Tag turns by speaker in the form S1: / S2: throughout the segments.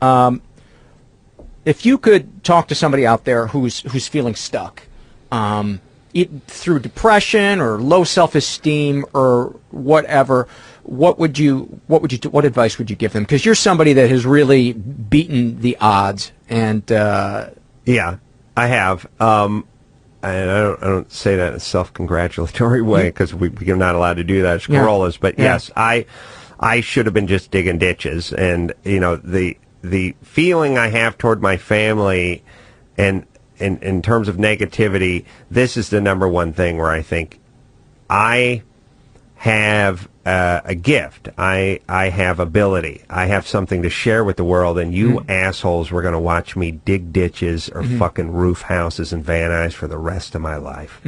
S1: If you could talk to somebody out there who's feeling stuck, through depression or low self-esteem or whatever, what advice would you give them? Because you're somebody that has really beaten the odds, and
S2: yeah, I have. And I don't say that in a self-congratulatory way, because we're not allowed to do that as Carollas. But yes, I should have been just digging ditches, and the feeling I have toward my family, and in terms of negativity, this is the number one thing where I think I have a gift. I have ability. I have something to share with the world, and you assholes were going to watch me dig ditches or fucking roof houses and Van Nuys for the rest of my life.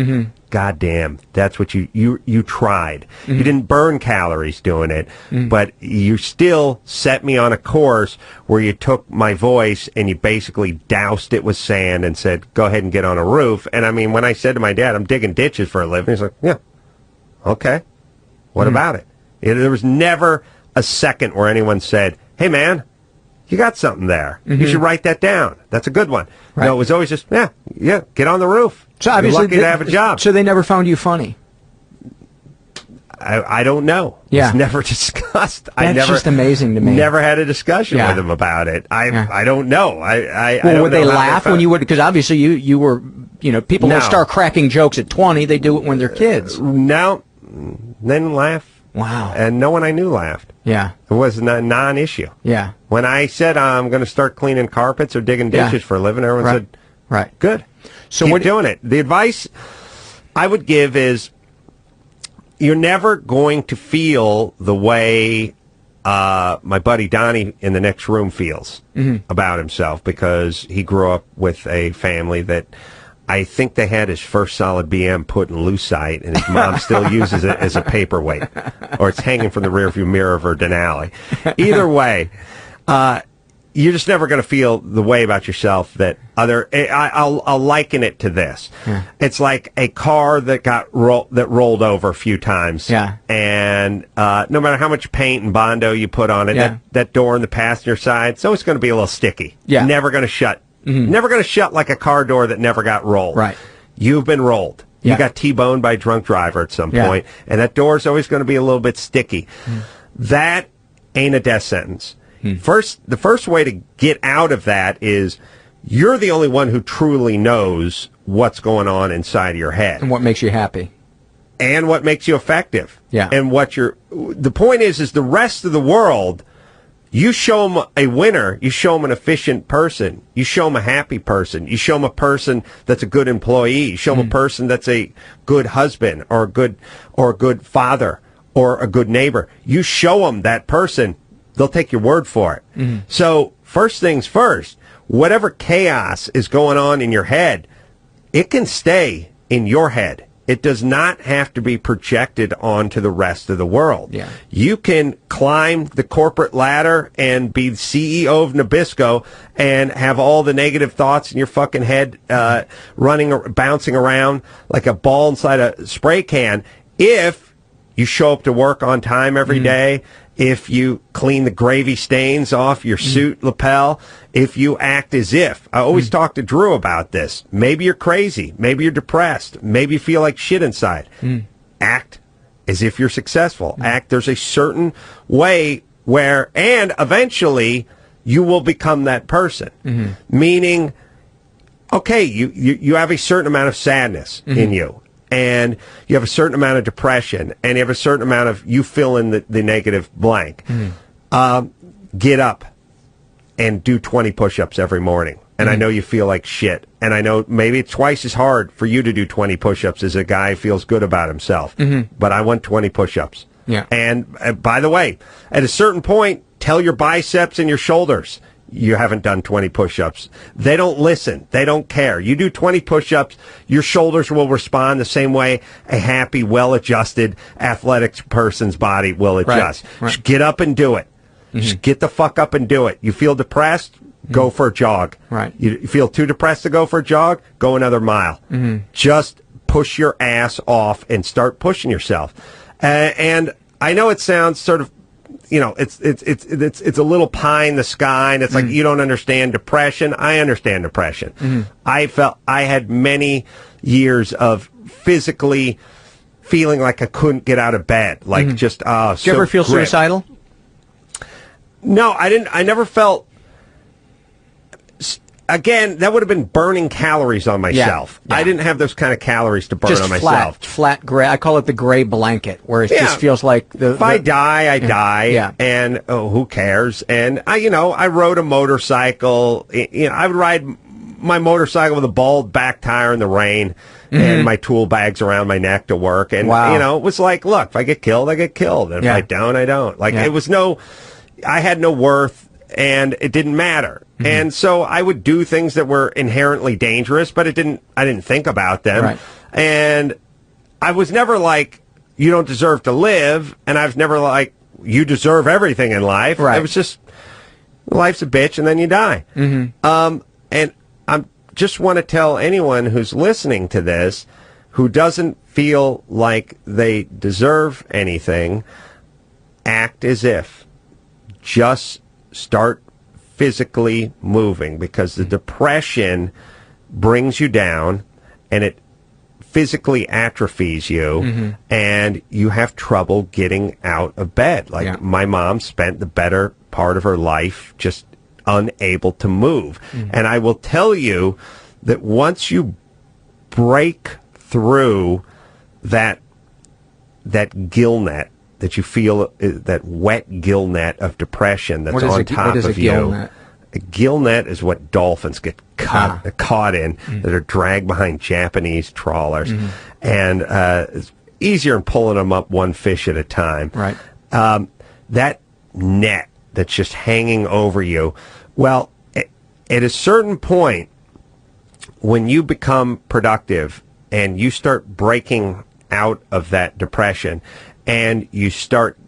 S2: God damn, that's what you tried. You didn't burn calories doing it, but you still set me on a course where you took my voice and you basically doused it with sand and said, go ahead and get on a roof. And I mean, when I said to my dad, I'm digging ditches for a living, he's like, yeah, okay. What about it? There was never a second where anyone said, hey, man, you got something there. You should write that down. That's a good one. Right. No, it was always just, yeah, get on the roof.
S1: So obviously,
S2: you're lucky to have a job.
S1: So they never found you funny?
S2: I don't know.
S1: Yeah.
S2: It's never discussed.
S1: That's just amazing to me.
S2: Never had a discussion with them about it. I don't know. I
S1: well,
S2: don't
S1: would
S2: know
S1: they laugh when you would? Because obviously you were, people don't start cracking jokes at 20. They do it when they're kids.
S2: No. They didn't laugh.
S1: Wow.
S2: And no one I knew laughed.
S1: Yeah.
S2: It was a non-issue.
S1: Yeah.
S2: When I said I'm going to start cleaning carpets or digging ditches for a living, everyone said,
S1: right.
S2: Good. So keep doing it. The advice I would give is you're never going to feel the way my buddy Donnie in the next room feels about himself, because he grew up with a family that I think they had his first solid BM put in lucite, and his mom still uses it as a paperweight, or it's hanging from the rearview mirror of her Denali. Either way, you're just never going to feel the way about yourself that I'll liken it to this. Yeah. It's like a car that rolled over a few times.
S1: Yeah.
S2: And no matter how much paint and Bondo you put on it, that door on the passenger side, it's always going to be a little sticky.
S1: Yeah.
S2: Never going to shut. Never going to shut like a car door that never got rolled.
S1: Right.
S2: You've been rolled.
S1: Yeah.
S2: You got T-boned by a drunk driver at some point, and that door is always going to be a little bit sticky. That ain't a death sentence. The first way to get out of that is you're the only one who truly knows what's going on inside of your head.
S1: And what makes you happy.
S2: And what makes you effective.
S1: Yeah.
S2: And the point is the rest of the world, you show them a winner, you show them an efficient person, you show them a happy person, you show them a person that's a good employee, you show them a person that's a good husband or a good father or a good neighbor. You show them that person, they'll take your word for it. So first things first, whatever chaos is going on in your head, it can stay in your head. It does not have to be projected onto the rest of the world.
S1: Yeah.
S2: You can climb the corporate ladder and be the CEO of Nabisco and have all the negative thoughts in your fucking head bouncing around like a ball inside a spray can if you show up to work on time every day, if you clean the gravy stains off your suit lapel, if you act as if. I always talk to Drew about this. Maybe you're crazy. Maybe you're depressed. Maybe you feel like shit inside. Act as if you're successful. There's a certain way where, and eventually, you will become that person. Meaning, okay, you have a certain amount of sadness in you. And you have a certain amount of depression, and you have a certain amount of, you fill in the negative blank. Get up and do 20 push-ups every morning. And I know you feel like shit. And I know maybe it's twice as hard for you to do 20 push-ups as a guy who feels good about himself. But I want 20 push-ups.
S1: Yeah.
S2: And by the way, at a certain point, tell your biceps and your shoulders you haven't done 20 push-ups. They don't listen. They don't care. You do 20 push-ups, your shoulders will respond the same way a happy, well-adjusted, athletic person's body will adjust.
S1: Right.
S2: Just get up and do it. Just get the fuck up and do it. You feel depressed? Go for a jog.
S1: Right.
S2: You feel too depressed to go for a jog? Go another mile. Just push your ass off and start pushing yourself. And I know it sounds sort of it's a little pie in the sky, and it's like, you don't understand depression. I understand depression. I had many years of physically feeling like I couldn't get out of bed, like just
S1: Did you ever feel suicidal?
S2: No, I didn't. I never felt. Again, that would have been burning calories on myself.
S1: Yeah.
S2: I didn't have those kind of calories to burn
S1: Just
S2: on myself.
S1: Flat gray. I call it the gray blanket, where it just feels like
S2: if I die, I die,
S1: yeah.
S2: and who cares? And I rode a motorcycle. I would ride my motorcycle with a bald back tire in the rain, and my tool bags around my neck to work. And it was like, look, if I get killed, I get killed, and if I don't, I don't. Like it was I had no worth. And it didn't matter. And so I would do things that were inherently dangerous, but I didn't think about them.
S1: Right.
S2: And I was never like, you don't deserve to live. And I was never like, you deserve everything in life.
S1: Right.
S2: It was just, life's a bitch and then you die. And I just want to tell anyone who's listening to this who doesn't feel like they deserve anything, act as if. Just start physically moving, because the depression brings you down and it physically atrophies you, and you have trouble getting out of bed. Like my mom spent the better part of her life just unable to move. And I will tell you that once you break through that gill net, that you feel, that wet gill net of depression that's on top of you. Net? A gill net is what dolphins get caught in, that are dragged behind Japanese trawlers. And it's easier than pulling them up one fish at a time.
S1: Right.
S2: That net that's just hanging over you, well, at a certain point, when you become productive and you start breaking out of that depression, and you start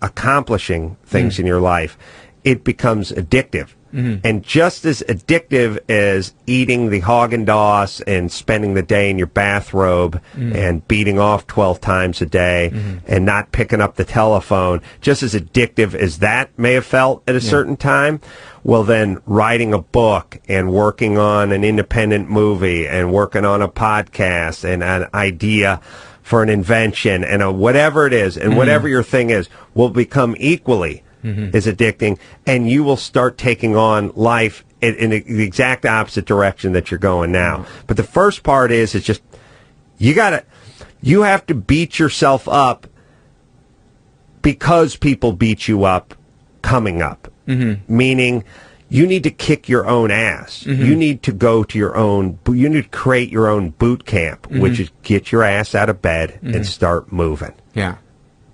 S2: accomplishing things in your life, it becomes addictive. And just as addictive as eating the Haagen-Dazs and spending the day in your bathrobe and beating off 12 times a day and not picking up the telephone, just as addictive as that may have felt at a certain time, well then writing a book and working on an independent movie and working on a podcast and an idea for an invention and whatever it is, and whatever your thing is, will become equally as addicting, and you will start taking on life in the exact opposite direction that you're going now. But the first part is just, you have to beat yourself up because people beat you up coming up. Meaning, you need to kick your own ass. You need to go to you need to create your own boot camp, which is get your ass out of bed and start moving.
S1: Yeah.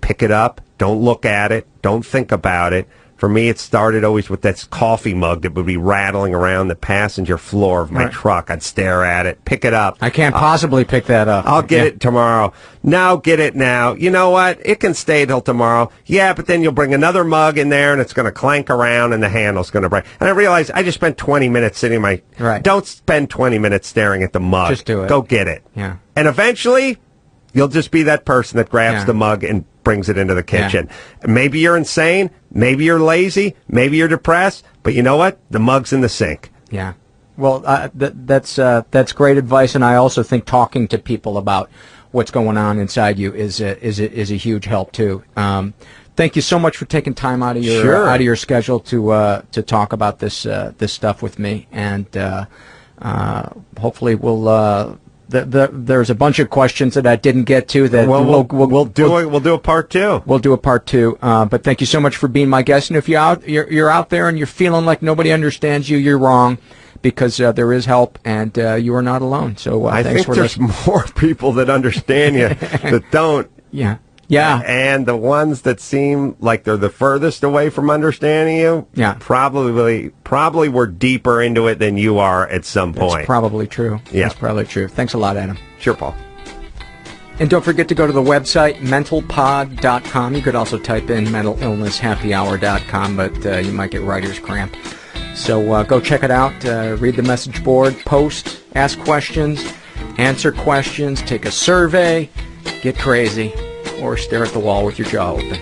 S2: Pick it up. Don't look at it. Don't think about it. For me, it started always with that coffee mug that would be rattling around the passenger floor of my truck. I'd stare at it, pick it up.
S1: I can't possibly pick that up.
S2: I'll get it tomorrow. Now, get it now. You know what? It can stay till tomorrow. Yeah, but then you'll bring another mug in there, and it's going to clank around, and the handle's going to break. And I realized I just spent 20 minutes sitting in my...
S1: Right.
S2: Don't spend 20 minutes staring at the mug.
S1: Just do it.
S2: Go get it.
S1: Yeah.
S2: And eventually, you'll just be that person that grabs the mug and brings it into the kitchen. Maybe you're insane, maybe you're lazy, maybe you're depressed, but you know what? The mug's in the sink.
S1: Yeah. Well, that's great advice, and I also think talking to people about what's going on inside you is a huge help too. Thank you so much for taking time out of your schedule to talk about this stuff with me, and hopefully we'll. There's a bunch of questions that I didn't get to that we'll do a part two. We'll do a part two. But thank you so much for being my guest. And if you're out there and you're feeling like nobody understands you, you're wrong, because there is help and you are not alone. So
S2: I
S1: thanks
S2: think there's more people that understand you that don't.
S1: Yeah. Yeah.
S2: And the ones that seem like they're the furthest away from understanding you, probably were deeper into it than you are at some point.
S1: That's probably true.
S2: Yeah.
S1: That's probably true. Thanks a lot, Adam.
S2: Sure, Paul.
S1: And don't forget to go to the website, mentalpod.com. You could also type in mentalillnesshappyhour.com, but you might get writer's cramp. So go check it out. Read the message board, post, ask questions, answer questions, take a survey, get crazy, or stare at the wall with your jaw open.